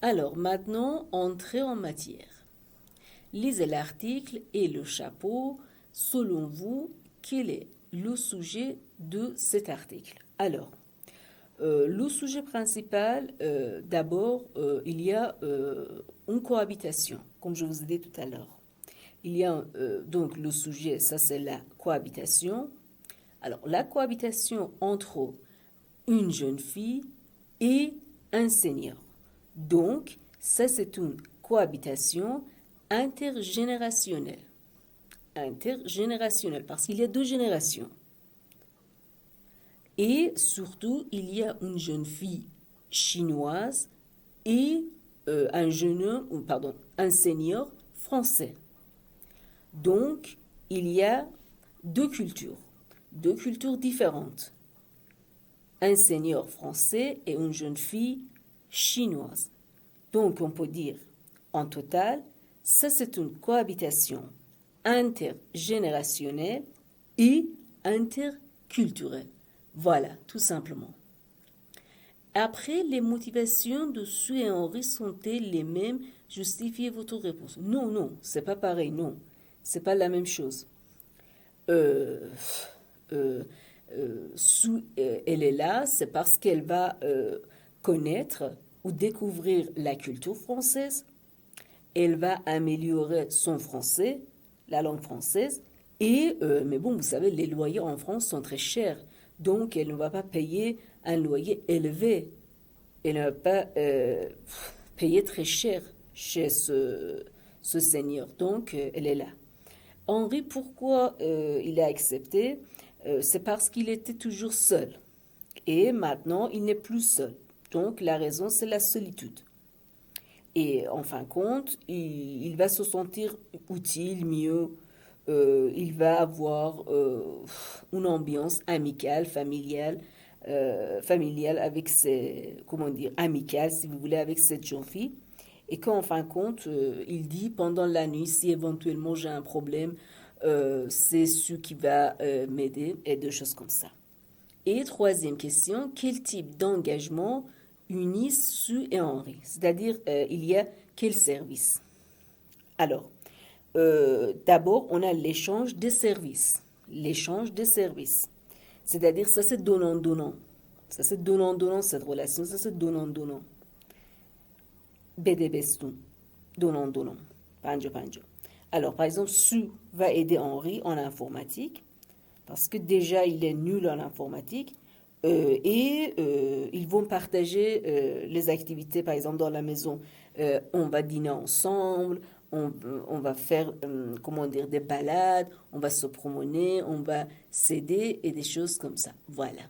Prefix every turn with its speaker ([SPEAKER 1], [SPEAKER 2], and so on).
[SPEAKER 1] Alors maintenant, entrez en matière. Lisez l'article et le chapeau. Selon vous, quel est le sujet de cet article? Alors, le sujet principal, d'abord, il y a une cohabitation, comme je vous ai dit tout à l'heure. Il y a donc le sujet, ça c'est la cohabitation. Alors, la cohabitation entre une jeune fille et un senior. Donc, ça c'est une cohabitation intergénérationnelle. Intergénérationnelle, parce qu'il y a deux générations. Et surtout, il y a une jeune fille chinoise et un jeune homme, ou pardon, un senior français. Donc, il y a deux cultures différentes. Un senior français et une jeune fille chinoise. Donc, on peut dire, en total, ça c'est une cohabitation intergénérationnelle et interculturelle. Voilà, tout simplement. Après, les motivations de Sue et Henri sont-elles les mêmes? Justifiez votre réponse. Non, non, c'est pas pareil, non. C'est pas la même chose. Euh, euh, Sue, elle est là, c'est parce qu'elle va connaître ou découvrir la culture française. Elle va améliorer son français, la langue française. Mais bon, vous savez, les loyers en France sont très chers. Donc, elle ne va pas payer un loyer élevé. Elle ne va pas payer très cher chez ce seigneur. Donc, elle est là. Henri, pourquoi il a accepté? C'est parce qu'il était toujours seul. Et maintenant, il n'est plus seul. Donc, la raison, c'est la solitude. Et en fin de compte, il va se sentir utile, mieux. Il va avoir une ambiance amicale, familiale avec ses, comment dire, amicale, si vous voulez, avec cette jeune fille. Et qu'en fin de compte, il dit pendant la nuit, si éventuellement j'ai un problème, c'est ce qui va m'aider et deux choses comme ça. Et troisième question, quel type d'engagement unissent Sue et Henri? C'est-à-dire, il y a quel service? Alors, d'abord, on a l'échange des services. L'échange des services. C'est-à-dire, ça c'est donnant-donnant. Ça c'est donnant-donnant, cette relation, ça c'est donnant-donnant. Bedebestou. Donnant-donnant. Panjo, panjo. Alors, par exemple, Sue va aider Henri en informatique parce que déjà il est nul en informatique ils vont partager les activités, par exemple dans la maison. On va dîner ensemble, on va faire comment dire des balades, on va se promener, on va s'aider et des choses comme ça. Voilà.